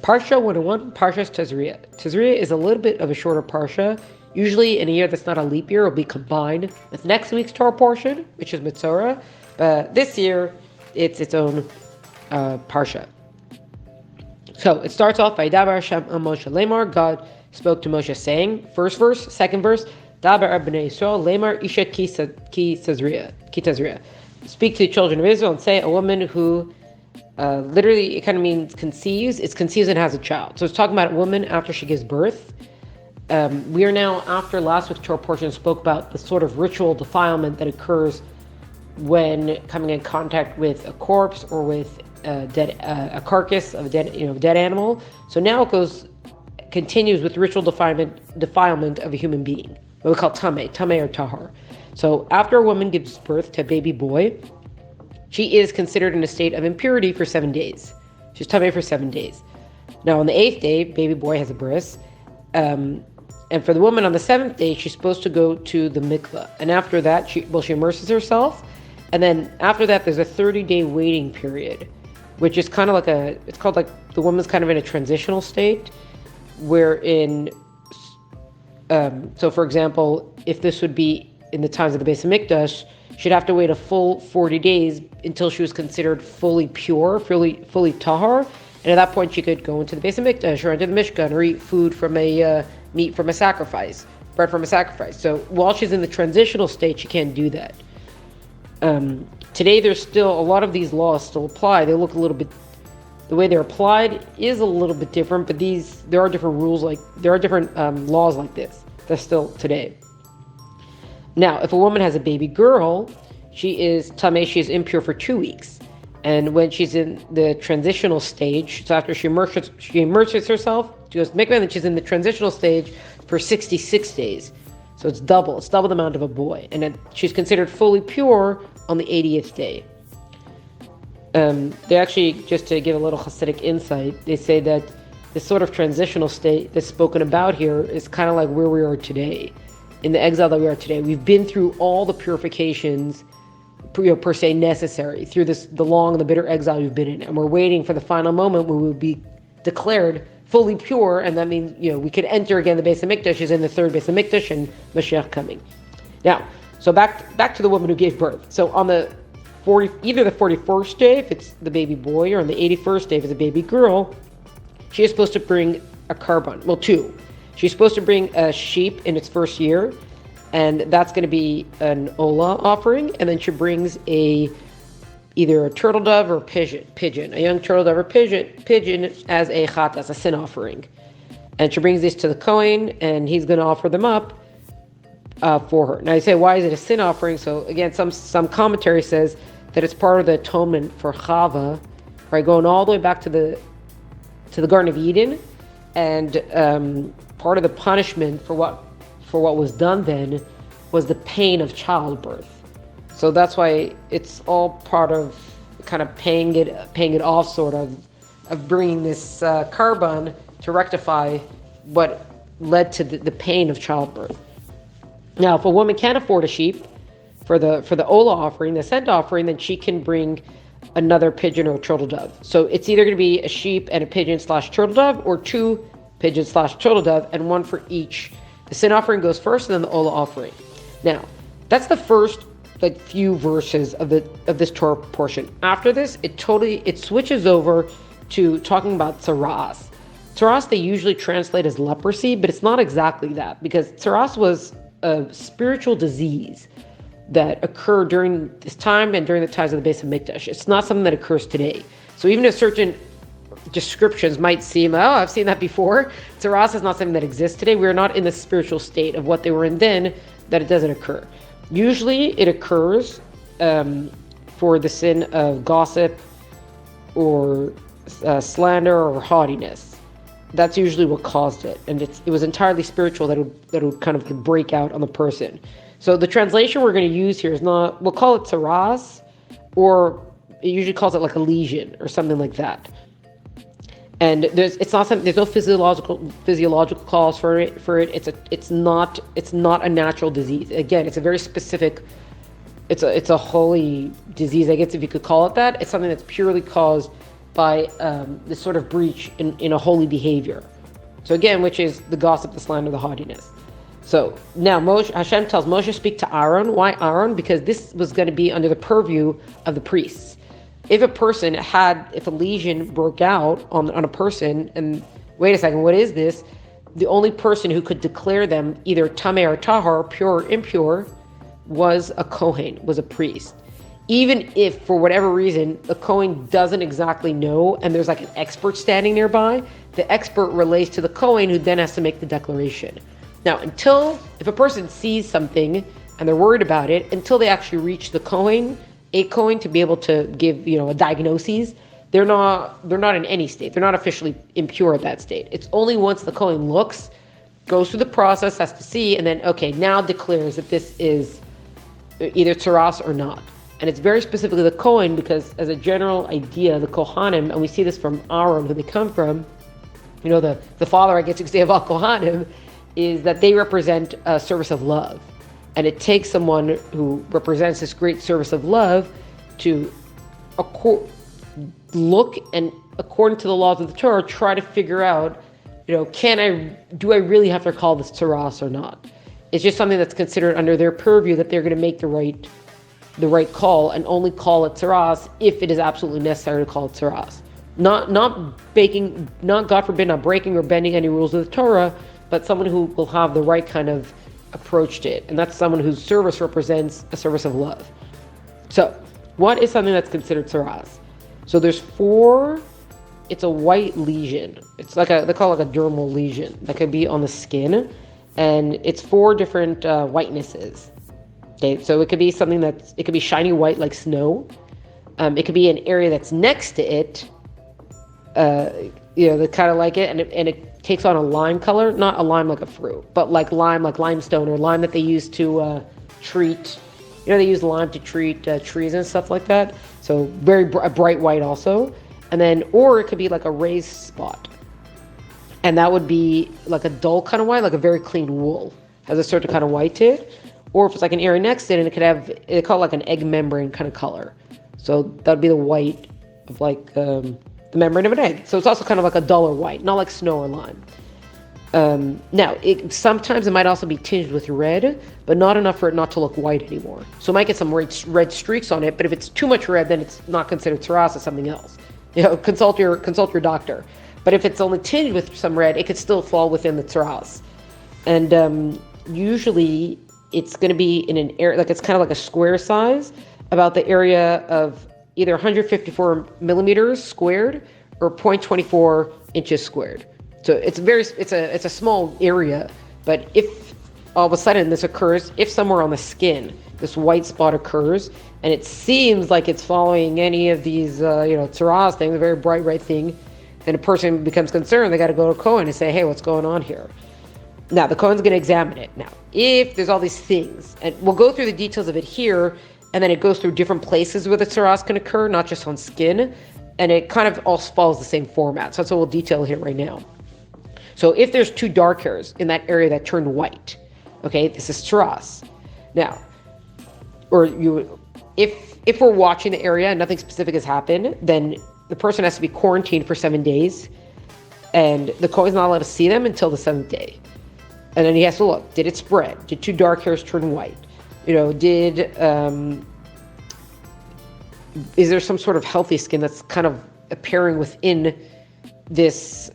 Parsha 101, Parshas Tazria. Tazria is a little bit of a shorter Parsha. Usually in a year that's not a leap year, it'll be combined with next week's Torah portion, which is Mitzorah. But this year, it's its own Parsha. So it starts off by Dabar Hashem Moshe Lemar. God spoke to Moshe saying, first verse, second verse, Dabar Bnei Yisrael Lemar Isha ki Tazria. Speak to the children of Israel and say, a woman who literally, it kind of means conceives. It's conceives and has a child. So it's talking about a woman after she gives birth. We are now, after last week's Torah portion spoke about the sort of ritual defilement that occurs when coming in contact with a corpse or with a carcass of a dead animal. So now it continues with ritual defilement of a human being, what we call tameh or tahar. So after a woman gives birth to a baby boy, she is considered in a state of impurity for 7 days. She's tameh for 7 days. Now on the 8th day, baby boy has a bris. And for the woman on the 7th day, she's supposed to go to the mikveh. And after that, she immerses herself. And then after that, there's a 30-day waiting period, which is kind of it's called like the woman's kind of in a transitional state, wherein, so for example, if this would be in the times of the Beis Hamikdash, she'd have to wait a full 40 days until she was considered fully pure, fully tahar. And at that point, she could go into the Beis Hamikdash or into the Mishkan or eat food from meat from a sacrifice, bread from a sacrifice. So while she's in the transitional state, she can't do that. Today, there's still a lot of these laws still apply. They look a little bit, the way they're applied is a little bit different, but there are different rules, there are different laws like this. That's still today. Now, if a woman has a baby girl, she is tameh, she is impure for 2 weeks. And when she's in the transitional stage, so after she immerses herself, she goes to mikveh, and then she's in the transitional stage for 66 days. So it's double the amount of a boy. And then she's considered fully pure on the 80th day. They actually, just to give a little Chassidic insight, they say that this sort of transitional state that's spoken about here is kind of like where we are today, in the exile that we are today. We've been through all the purifications per se necessary through the long and the bitter exile we've been in, and we're waiting for the final moment when we'll be declared fully pure, and that means we could enter again. The Beis Hamikdash is in the third Beis Hamikdash, and Mashiach coming. Now, so back to the woman who gave birth. So on either the 41st day, if it's the baby boy, or on the 81st day, if it's a baby girl, she is supposed to bring a karban. Well, two. She's supposed to bring a sheep in its first year, and that's going to be an olah offering, and then she brings either a turtle dove or a pigeon, a young turtle dove or pigeon as a chatas, a sin offering. And she brings these to the Kohen, and he's going to offer them up for her. Now you say, why is it a sin offering? So again, some commentary says that it's part of the atonement for Chava, right, going all the way back to the Garden of Eden, and part of the punishment for what was done then was the pain of childbirth. So that's why it's all part of kind of paying it off, sort of bringing this karban to rectify what led to the pain of childbirth. Now, if a woman can't afford a sheep for the olah offering, the scent offering, then she can bring another pigeon or a turtle dove. So it's either going to be a sheep and a pigeon / turtle dove, or 2 pigeons / turtle dove, and 1 for each. The sin offering goes first, and then the olah offering. Now, that's the first few verses of this Torah portion. After this, it switches over to talking about Tzara'as. Tzara'as they usually translate as leprosy, but it's not exactly that, because Tzara'as was a spiritual disease that occurred during this time and during the times of the Beis Hamikdash. It's not something that occurs today. So even if certain descriptions might seem, I've seen that before, Tzara'as is not something that exists today. We're not in the spiritual state of what they were in then, that it doesn't occur. Usually it occurs for the sin of gossip or slander or haughtiness. That's usually what caused it, and it was entirely spiritual that would kind of break out on the person. So the translation we're going to use here is not, we'll call it Tzara'as, or it usually calls it like a lesion or something like that. And there's no physiological cause for it. It's not a natural disease. Again, it's a very specific. It's a holy disease, I guess, if you could call it that. It's something that's purely caused by this sort of breach in a holy behavior. So again, which is the gossip, the slander, the haughtiness. So now Hashem tells Moshe, speak to Aaron. Why Aaron? Because this was going to be under the purview of the priests. If a lesion broke out on a person, and wait a second, what is this? The only person who could declare them either tameh or tahar, pure or impure, was a Kohen, was a priest. Even if, for whatever reason, the Kohen doesn't exactly know, and there's like an expert standing nearby, the expert relays to the Kohen, who then has to make the declaration. Now, if a person sees something and they're worried about it, until they actually reach a Kohen to be able to give, a diagnosis, they're not in any state. They're not officially impure at that state. It's only once the Kohen looks, goes through the process, has to see, and then, now declares that this is either Tzara'as or not. And it's very specifically the Kohen, because as a general idea, the Kohanim, and we see this from Aaron, who they come from, the father, I guess you could say, of all Kohanim, is that they represent a service of love. And it takes someone who represents this great service of love to look and, according to the laws of the Torah, try to figure out, do I really have to call this Tzara'as or not? It's just something that's considered under their purview, that they're going to make the right call, and only call it Tzara'as if it is absolutely necessary to call it Tzara'as. Not God forbid, not breaking or bending any rules of the Torah, but someone who will have the right kind of approach to it. And that's someone whose service represents a service of love. So, what is something that's considered Tzara'as? So there's 4, it's a white lesion. It's like they call it like a dermal lesion that could be on the skin. And it's 4 different whitenesses. Okay, so it could be something it could be shiny white like snow. It could be an area that's next to it, that kind of like it, and it takes on a lime color, not a lime like a fruit, but like lime, like limestone, or lime that they use to treat. They use lime to treat trees and stuff like that. So very bright white also, and then or it could be like a raised spot, and that would be like a dull kind of white, like a very clean wool, has a certain kind of white to it. Or if it's like an area next to it, and it could have, they call it like an egg membrane kind of color. So that'd be the white of like the membrane of an egg. So it's also kind of like a duller white, not like snow or lime. Now, sometimes it might also be tinged with red, but not enough for it not to look white anymore. So it might get some red streaks on it, but if it's too much red, then it's not considered Tzara'as, it's something else. Consult your doctor. But if it's only tinged with some red, it could still fall within the Tzara'as. And usually it's going to be in an area, like it's kind of like a square size, about the area of either 154 millimeters squared or 0.24 inches squared. So it's a small area, but if all of a sudden this occurs, if somewhere on the skin this white spot occurs, and it seems like it's following any of these, Tzara'as things, a very bright red thing, then a person becomes concerned. They got to go to Kohen and say, hey, what's going on here? Now, the Kohen's going to examine it. Now, if there's all these things, and we'll go through the details of it here, and then it goes through different places where the Tzara'as can occur, not just on skin, and it kind of all follows the same format. So that's what we'll detail here right now. So if there's 2 dark hairs in that area that turned white, okay, this is Tzara'as. Now, if we're watching the area and nothing specific has happened, then the person has to be quarantined for 7 days, and the Kohen's not allowed to see them until the 7th day. And then he has to look, did it spread? Did 2 dark hairs turn white? Is there some sort of healthy skin that's kind of appearing within this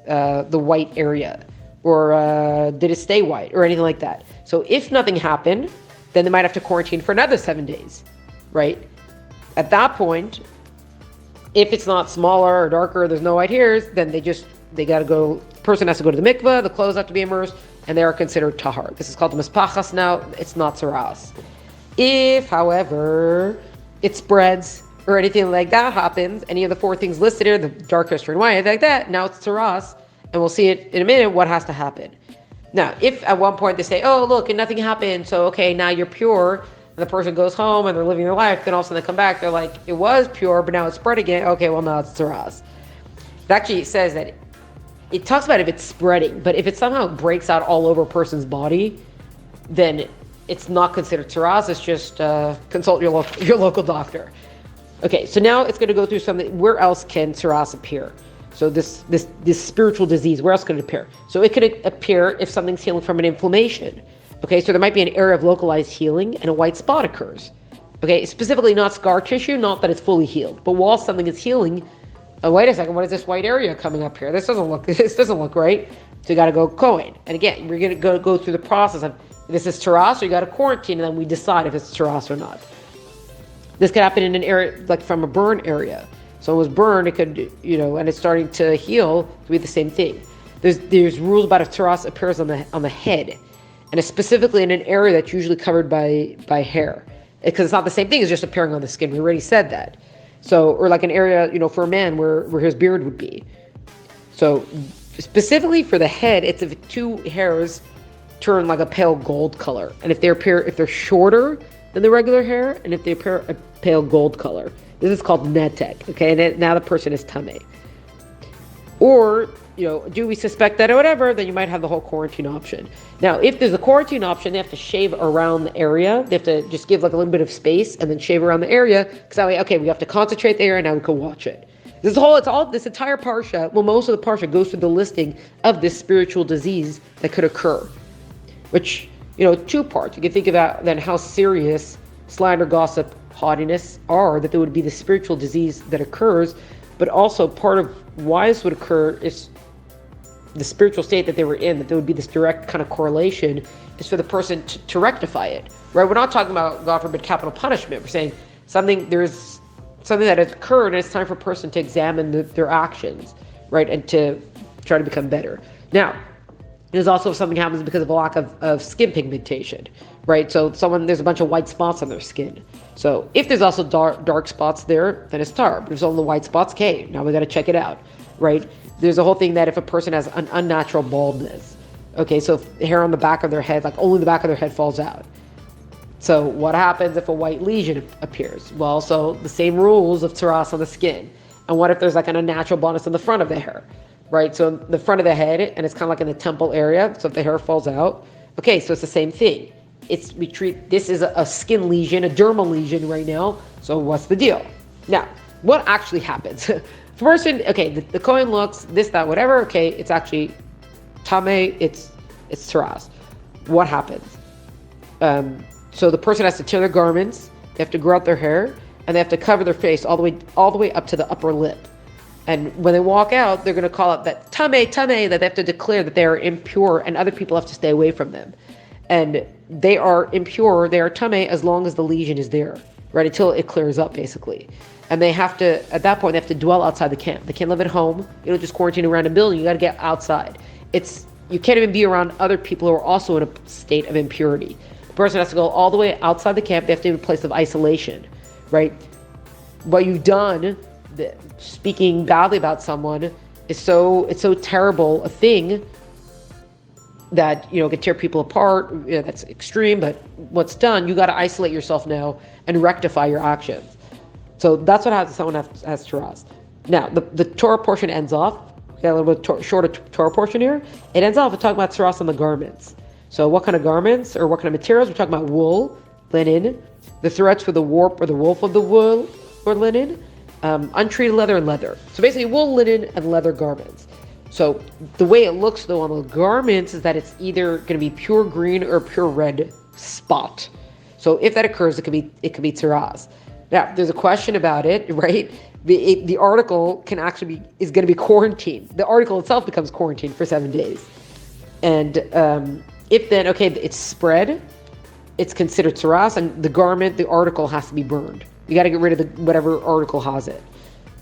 the white area? Or did it stay white or anything like that? So if nothing happened, then they might have to quarantine for another 7 days, right? At that point, if it's not smaller or darker, there's no white hairs, then they got to go, the person has to go to the mikveh, the clothes have to be immersed, and they are considered tahar. This is called the mispachas now, it's not Tzara'as. If, however, it spreads or anything like that happens, any of the 4 things listed here, the dark hairs turn white, like that, now it's Tzara'as, and we'll see it in a minute what has to happen. Now, if at one point they say, oh, look, and nothing happened, so okay, now you're pure, and the person goes home and they're living their life, then all of a sudden they come back, they're like, it was pure, but now it's spread again. Okay, well, now it's Tzara'as. It actually says that it talks about if it's spreading, but if it somehow breaks out all over a person's body, then it's not considered Tzara'as, it's just consult your local doctor. Okay, so now it's going to go through something. Where else can Tzara'as appear? So this spiritual disease, where else can it appear? So it could appear if something's healing from an inflammation. Okay, so there might be an area of localized healing and a white spot occurs. Okay, specifically not scar tissue, not that it's fully healed, but while something is healing, wait a second, what is this white area coming up here? This doesn't look right. So you got to go Kohen. And again, we're going to go through the process of this is Tzara'as, or you got to quarantine, and then we decide if it's Tzara'as or not. This could happen in an area like from a burn area. So it was burned, it could, and it's starting to heal, it could be the same thing. There's rules about if Tzara'as appears on the head, and it's specifically in an area that's usually covered by hair, because it's not the same thing as just appearing on the skin. We already said that. So, or like an area, for a man where his beard would be. So specifically for the head, it's if two hairs turn like a pale gold color, and if they're shorter than the regular hair, and if they appear a pale gold color. This is called netek, okay? And now the person is tameh. Or, do we suspect that or whatever, then you might have the whole quarantine option. Now, if there's a quarantine option, they have to shave around the area. They have to just give like a little bit of space and then shave around the area, because that way, okay, we have to concentrate the area, now we can watch it. This entire Parsha, well, most of the Parsha goes through the listing of this spiritual disease that could occur, which, two parts. You can think about then how serious slander, gossip, haughtiness are, that there would be the spiritual disease that occurs, but also part of why this would occur is the spiritual state that they were in, that there would be this direct kind of correlation is for the person to rectify it, right? We're not talking about, God forbid, capital punishment. We're saying there's something that has occurred, and it's time for a person to examine their actions, right? And to try to become better. Now, there's also if something happens because of a lack of skin pigmentation, right? So there's a bunch of white spots on their skin. So if there's also dark spots there, then it's tar. But if there's only the white spots, okay, now we got to check it out, right? There's a whole thing that if a person has an unnatural baldness, okay, so if hair on the back of their head, like only the back of their head falls out. So what happens if a white lesion appears? Well, so the same rules of Tzara'as on the skin. And what if there's like an unnatural baldness on the front of the hair, right? So the front of the head, and it's kind of like in the temple area, so if the hair falls out, okay, so it's the same thing. We treat this as a skin lesion, a dermal lesion right now. So what's the deal? Now, what actually happens? Person, okay, the Kohen looks, this, that, whatever, okay, it's actually tameh, it's Tzara'as. What happens? So the person has to tear their garments, they have to grow out their hair, and they have to cover their face all the way up to the upper lip. And when they walk out, they're going to call it that tameh, that they have to declare that they are impure, and other people have to stay away from them. And they are impure, they are tameh as long as the lesion is there, right? Until it clears up, basically. And they have to, at that point, they have to dwell outside the camp. They can't live at home. You don't just quarantine around a building. You got to get outside. You can't even be around other people who are also in a state of impurity. The person has to go all the way outside the camp. They have to be in a place of isolation, right? What you've done, speaking badly about someone, it's so terrible a thing that can tear people apart. That's extreme, but what's done, you got to isolate yourself now and rectify your actions. So that's what happens to someone has Tzara'as. Now the Torah portion ends off. We got a little bit shorter Torah portion here. It ends off with talking about Tzara'as on the garments. So what kind of garments or what kind of materials? We're talking about wool, linen, the threads for the warp or the woof of the wool or linen, untreated leather and leather. So basically wool, linen, and leather garments. So the way it looks though on the garments is that it's either going to be pure green or pure red spot. So if that occurs, it could be Tzara'as. Now there's a question about it, right? The article is going to be quarantined. The article itself becomes quarantined for 7 days, and if then it's spread, it's considered Tzara'as, and the article has to be burned. You got to get rid of whatever article has it.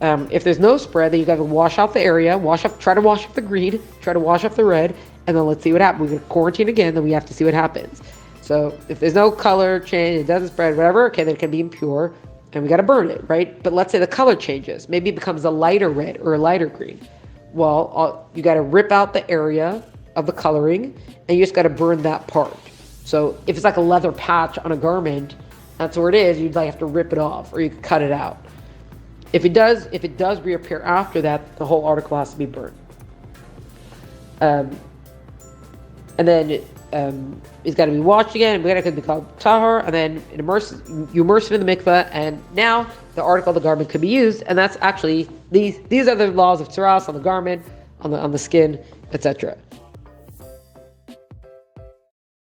If there's no spread, then you got to wash out the area, try to wash off the green, try to wash off the red, and then let's see what happens. We're going to quarantine again, then we have to see what happens. So if there's no color change, it doesn't spread, whatever, okay, then it can be impure, and we got to burn it, right? But let's say the color changes. Maybe it becomes a lighter red or a lighter green. Well, you got to rip out the area of the coloring, and you just got to burn that part. So if it's like a leather patch on a garment, that's where it is, you'd have to rip it off, or you could cut it out. If it does reappear after that, the whole article has to be burned. And then he's got to be washed again, and could be called tahor, and then you immerse him in the mikveh, and now the article of the garment could be used, and that's actually these are the laws of Tzara'as on the garment, on the skin, etc.